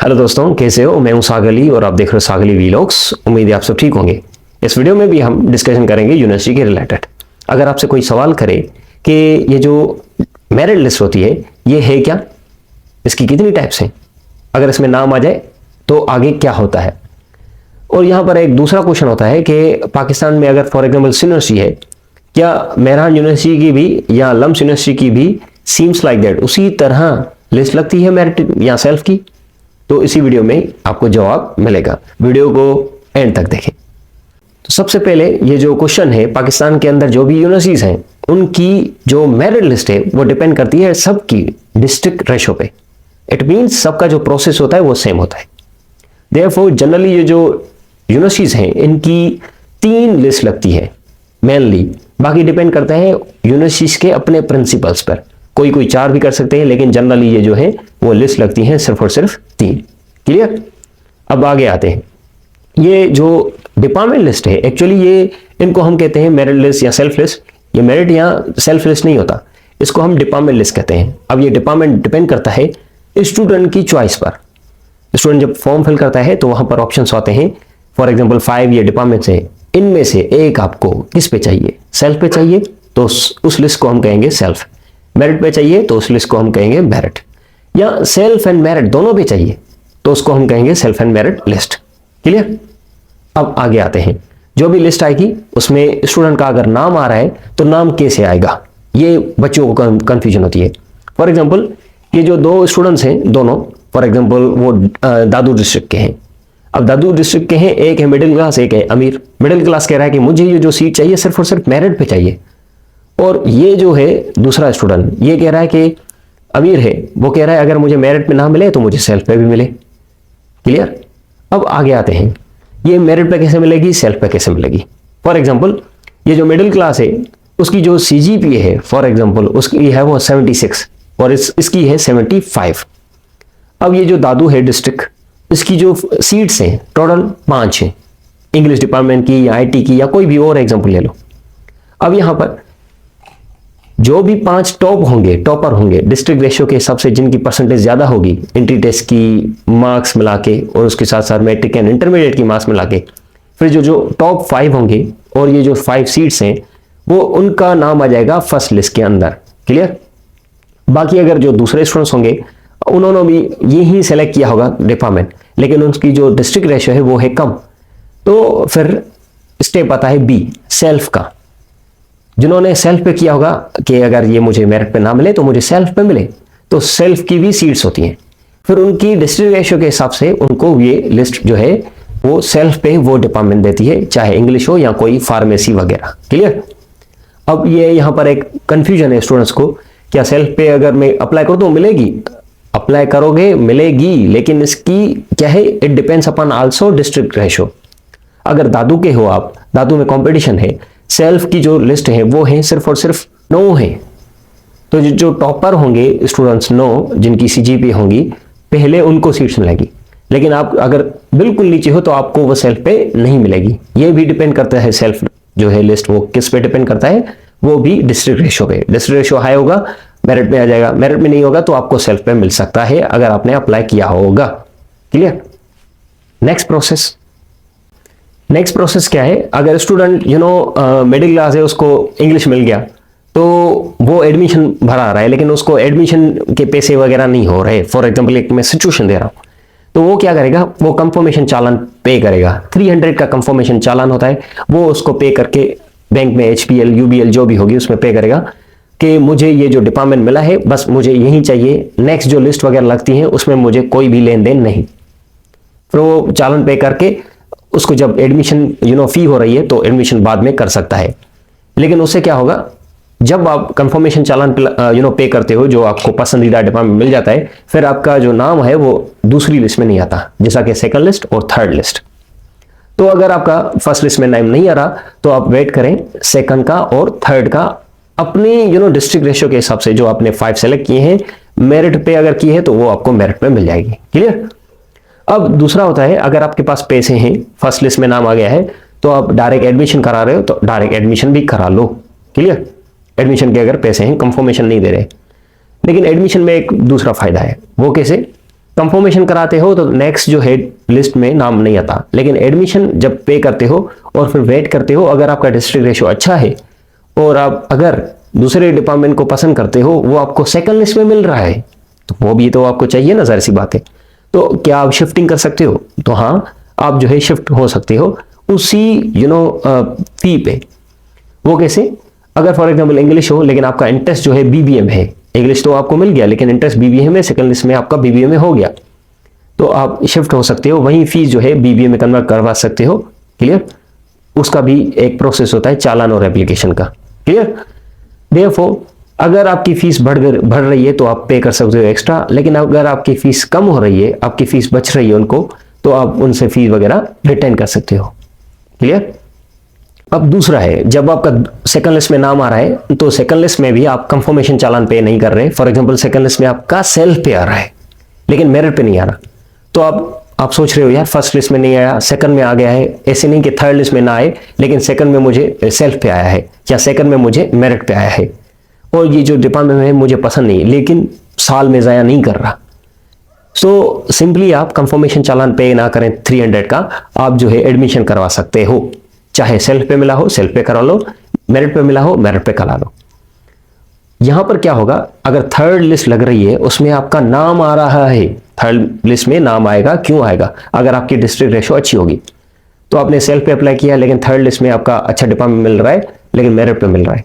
Hello दोस्तों, कैसे हो? मैं हूं सागर अली और आप देख रहे हो सागर अली वीलॉग्स। उम्मीद है आप सब ठीक होंगे। इस वीडियो में भी हम डिस्कशन करेंगे यूनिवर्सिटी के रिलेटेड। अगर आपसे कोई सवाल करे कि ये जो मेरिट लिस्ट होती है ये है क्या, इसकी कितनी टाइप्स हैं, अगर इसमें नाम आ जाए तो आगे क्या होता है। और यहाँ पर एक दूसरा क्वेश्चन होता है कि पाकिस्तान में अगर फॉर एग्जाम्पल यूनिवर्सिटी है, क्या मेहरान यूनिवर्सिटी की भी या लम्स यूनिवर्सिटी की भी सीम्स लाइक दैट उसी तरह लिस्ट लगती है मेरिट या सेल्फ की? तो इसी वीडियो में आपको जवाब मिलेगा। वीडियो को एंड तक देखें। तो सबसे पहले ये जो क्वेश्चन है, पाकिस्तान के अंदर जो भी यूनिवर्सिटीज हैं उनकी जो मेरिट लिस्ट है वो डिपेंड करती है सबकी डिस्ट्रिक्ट रेशो पे। इट मींस सबका जो प्रोसेस होता है वो सेम होता है। देयरफॉर जनरली ये जो यूनिवर्सिटीज हैं इनकी 3 लिस्ट लगती है मेनली। बाकी डिपेंड करता है यूनिवर्सिटीज के अपने प्रिंसिपल्स पर। कोई कोई 4 भी कर सकते हैं, लेकिन जनरली ये जो है वो लिस्ट लगती है सिर्फ और सिर्फ 3। क्लियर? अब आगे आते हैं। ये जो डिपार्टमेंट लिस्ट है, एक्चुअली ये इनको हम कहते हैं मेरिट लिस्ट या सेल्फ लिस्ट। ये मेरिट या सेल्फ लिस्ट नहीं होता, इसको हम डिपार्टमेंट लिस्ट कहते हैं। अब ये डिपार्टमेंट डिपेंड करता है स्टूडेंट की चॉइस पर। स्टूडेंट जब फॉर्म फिल करता है तो वहां पर ऑप्शंस आते हैं। फॉर एग्जाम्पल 5 ये डिपार्टमेंट्स है, इनमें से एक आपको किस पे चाहिए? सेल्फ पे चाहिए तो उस लिस्ट को हम कहेंगे सेल्फ। मेरिट पे चाहिए तो उस लिस्ट को हम कहेंगे मेरिट। या सेल्फ एंड मेरिट दोनों पे चाहिए तो उसको हम कहेंगे self and merit list. Clear? अब आगे आते हैं। जो भी लिस्ट आएगी उसमें स्टूडेंट का अगर नाम आ रहा है तो नाम कैसे आएगा, ये बच्चों को कंफ्यूजन होती है। फॉर एग्जाम्पल ये जो 2 स्टूडेंट्स हैं दोनों, फॉर एग्जाम्पल वो दादू डिस्ट्रिक्ट के हैं। अब दादू डिस्ट्रिक्ट के हैं, एक है मिडिल क्लास, एक है अमीर। मिडिल क्लास कह रहा है कि मुझे ये जो सीट चाहिए सिर्फ और सिर्फ मेरिट पे चाहिए। और ये जो है दूसरा स्टूडेंट ये कह रहा है कि अमीर है, वो कह रहा है अगर मुझे मेरिट पे ना मिले तो मुझे सेल्फ पे भी मिले। क्लियर? अब आगे आते हैं। ये मेरिट पे कैसे मिलेगी, सेल्फ पे कैसे मिलेगी? फॉर एग्जांपल ये जो मिडिल क्लास है उसकी जो सीजीपीए है, फॉर एग्जांपल उसकी है वो 76 और इसकी है 75। अब ये जो दादू है डिस्ट्रिक्ट, इसकी जो सीट्स हैं टोटल 5 हैं, इंग्लिश डिपार्टमेंट की या आईटी की या कोई भी और एग्जांपल ले लो। अब यहां पर जो भी 5 टॉपर होंगे डिस्ट्रिक्ट रेशियो के हिसाब से, जिनकी परसेंटेज ज्यादा होगी एंट्री टेस्ट की मार्क्स मिला के और उसके साथ साथ मैट्रिक एंड इंटरमीडिएट की मार्क्स मिला के, फिर जो टॉप 5 होंगे और ये जो 5 सीट्स हैं वो उनका नाम आ जाएगा फर्स्ट लिस्ट के अंदर। क्लियर? बाकी अगर जो दूसरे स्टूडेंट्स होंगे उन्होंने भी यही सेलेक्ट किया होगा डिपार्टमेंट, लेकिन उनकी जो डिस्ट्रिक्ट रेशियो है वो है कम, तो फिर स्टेप आता है बी, सेल्फ का। जिन्होंने सेल्फ पे किया होगा कि अगर ये मुझे मेरिट पे ना मिले तो मुझे सेल्फ पे मिले, तो सेल्फ की भी सीट्स होती हैं। फिर उनकी डिस्ट्रिक्ट रेशियो के हिसाब से उनको ये लिस्ट जो है वो सेल्फ पे वो डिपार्टमेंट देती है, चाहे इंग्लिश हो या कोई फार्मेसी वगैरह। क्लियर? अब ये यहां पर एक कंफ्यूजन है स्टूडेंट्स को, क्या सेल्फ पे अगर मैं अप्लाई करूं तो मिलेगी? अप्लाई करोगे मिलेगी, लेकिन इसकी क्या है, it depends upon also district ratio. अगर दादू के हो आप, दादू में कंपटीशन है, सेल्फ की जो लिस्ट है वो है सिर्फ और सिर्फ 9 है, तो जो टॉपर होंगे स्टूडेंट्स 9 जिनकी सीजीपी होंगी पहले उनको सीट्स मिलेगी। लेकिन आप अगर बिल्कुल नीचे हो तो आपको वो सेल्फ पे नहीं मिलेगी। ये भी डिपेंड करता है, सेल्फ जो है लिस्ट वो किस पे डिपेंड करता है, वो भी डिस्ट्रिक्ट रेशियो पे। डिस्ट्रिक्ट रेशियो हाई होगा मेरिट में आ जाएगा, मेरिट में नहीं होगा तो आपको सेल्फ पे मिल सकता है अगर आपने अप्लाई किया होगा। क्लियर? नेक्स्ट प्रोसेस क्या है? अगर स्टूडेंट मिडिल क्लास है, उसको इंग्लिश मिल गया तो वो एडमिशन भरा रहा है, लेकिन उसको एडमिशन के पैसे वगैरह नहीं हो रहे। फॉर एग्जांपल एक मैं सिचुएशन दे रहा हूं, तो वो क्या करेगा, वो कंफर्मेशन चालान पे करेगा। 300 का कंफर्मेशन चालान होता है, वो उसको पे करके बैंक में HPL UBL जो भी होगी उसमें पे करेगा कि मुझे ये जो डिपार्टमेंट मिला है बस मुझे यही चाहिए, नेक्स्ट जो लिस्ट वगैरह लगती है उसमें मुझे कोई भी लेन देन नहीं। फिर वो चालान पे करके उसको जब एडमिशन फी हो रही है तो एडमिशन बाद में कर सकता है। लेकिन उससे क्या होगा, जब आप कंफर्मेशन चालान पे करते हो, जो आपको पसंदीदा डिपार्टमेंट मिल जाता है, फिर आपका जो नाम है वो दूसरी लिस्ट में नहीं आता, जैसा कि सेकंड लिस्ट और थर्ड लिस्ट। तो अगर आपका फर्स्ट लिस्ट में नाम नहीं आ रहा तो आप वेट करें सेकंड का और थर्ड का, अपने डिस्ट्रिक्ट रेशियो के हिसाब से जो आपने 5 सेलेक्ट किए हैं, मेरिट पे अगर किए हैं तो वो आपको मेरिट पे मिल जाएगी। क्लियर? अब दूसरा होता है, अगर आपके पास पैसे हैं, फर्स्ट लिस्ट में नाम आ गया है, तो आप डायरेक्ट एडमिशन करा रहे हो तो डायरेक्ट एडमिशन भी करा लो। क्लियर? एडमिशन के अगर पैसे हैं, कंफर्मेशन नहीं दे रहे। लेकिन एडमिशन में एक दूसरा फायदा है, वो कैसे, कंफर्मेशन कराते हो तो नेक्स्ट जो है लिस्ट में नाम नहीं आता, लेकिन एडमिशन जब पे करते हो और फिर वेट करते हो, अगर आपका डिस्ट्रिक्ट रेशियो अच्छा है और आप अगर दूसरे डिपार्टमेंट को पसंद करते हो, वो आपको सेकंड लिस्ट में मिल रहा है, तो वो भी तो आपको चाहिए ना, जाहिर सी बात है। तो क्या आप शिफ्टिंग कर सकते हो? तो हाँ, आप जो है शिफ्ट हो सकते हो उसी फी पे। वो कैसे? अगर फॉर एग्जांपल इंग्लिश हो लेकिन आपका इंटरेस्ट जो है बीबीए में है, इंग्लिश तो आपको मिल गया लेकिन इंटरेस्ट बीबीए में, सेकंड लिस्ट में आपका बीबीए में हो गया, तो आप शिफ्ट हो सकते हो, वहीं फीस जो है बीबीए में कन्वर्ट करवा सकते हो। क्लियर? उसका भी एक प्रोसेस होता है चालान और एप्लीकेशन का। क्लियर? देयरफॉर अगर आपकी फीस बढ़ रही है तो आप पे कर सकते हो एक्स्ट्रा, लेकिन अगर आपकी फीस कम हो रही है, आपकी फीस बच रही है उनको, तो आप उनसे फीस वगैरह रिटर्न कर सकते हो। क्लियर? अब दूसरा है, जब आपका सेकंड लिस्ट में नाम आ रहा है तो सेकंड लिस्ट में भी आप कंफर्मेशन चालान पे नहीं कर रहे। फॉर एग्जांपल सेकंड लिस्ट में आपका सेल्फ पे आ रहा है लेकिन मेरिट पे नहीं आ रहा, तो आप सोच रहे हो यार फर्स्ट लिस्ट में नहीं आया, सेकंड में आ गया है। ऐसे नहीं कि थर्ड लिस्ट में ना आए लेकिन सेकंड में मुझे सेल्फ पे आया है या सेकंड में मुझे मेरिट पे आया है और ये जो डिपार्टमेंट है मुझे पसंद नहीं, लेकिन साल में ज़ाया नहीं कर रहा। सो सिंपली आप कंफर्मेशन चालान पे ना करें 300 का, आप जो है एडमिशन करवा सकते हो, चाहे सेल्फ पे मिला हो सेल्फ पे करा लो, मेरिट पे मिला हो मेरिट पे करा लो। यहां पर क्या होगा, अगर थर्ड लिस्ट लग रही है उसमें आपका नाम आ रहा है, थर्ड लिस्ट में नाम आएगा, क्यों आएगा? अगर आपकी डिस्ट्रिक्ट रेशियो अच्छी होगी, तो आपने सेल्फ पे अप्लाई किया लेकिन थर्ड लिस्ट में आपका अच्छा डिपार्टमेंट मिल रहा है लेकिन मेरिट पे मिल रहा है,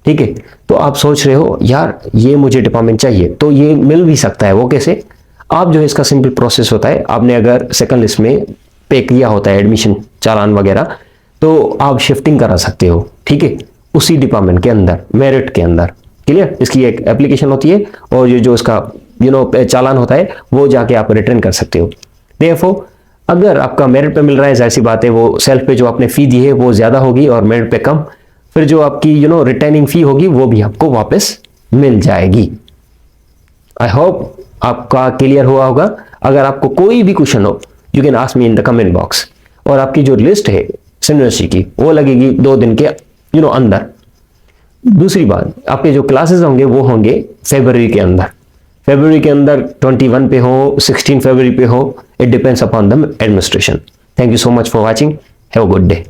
ठीक है, तो आप सोच रहे हो यार ये मुझे डिपार्टमेंट चाहिए, तो ये मिल भी सकता है। वो कैसे? आप जो है इसका सिंपल प्रोसेस होता है, आपने अगर सेकंड लिस्ट में पे किया होता है एडमिशन चालान वगैरह, तो आप शिफ्टिंग करा सकते हो, ठीक है, उसी डिपार्टमेंट के अंदर, मेरिट के अंदर। क्लियर? इसकी एक एप्लीकेशन होती है और ये जो इसका चालान होता है वो जाके आप रिटर्न कर सकते हो। देयरफॉर अगर आपका मेरिट पे मिल रहा है, जाहिर सी बात है वो सेल्फ पे जो आपने फी दी है वो ज्यादा होगी और मेरिट पे कम, फिर जो आपकी रिटर्निंग फी होगी वो भी आपको वापस मिल जाएगी। आई होप आपका क्लियर हुआ होगा। अगर आपको कोई भी क्वेश्चन हो you can ask me in the comment box. और आपकी जो लिस्ट है यूनिवर्सिटी की वो लगेगी 2 दिन के अंदर। दूसरी बात, आपके जो क्लासेस होंगे वो होंगे फरवरी के अंदर। फरवरी के अंदर 21 पे हो, 16 फरवरी पे हो, it depends upon the administration. Thank you so much for watching, have a good day.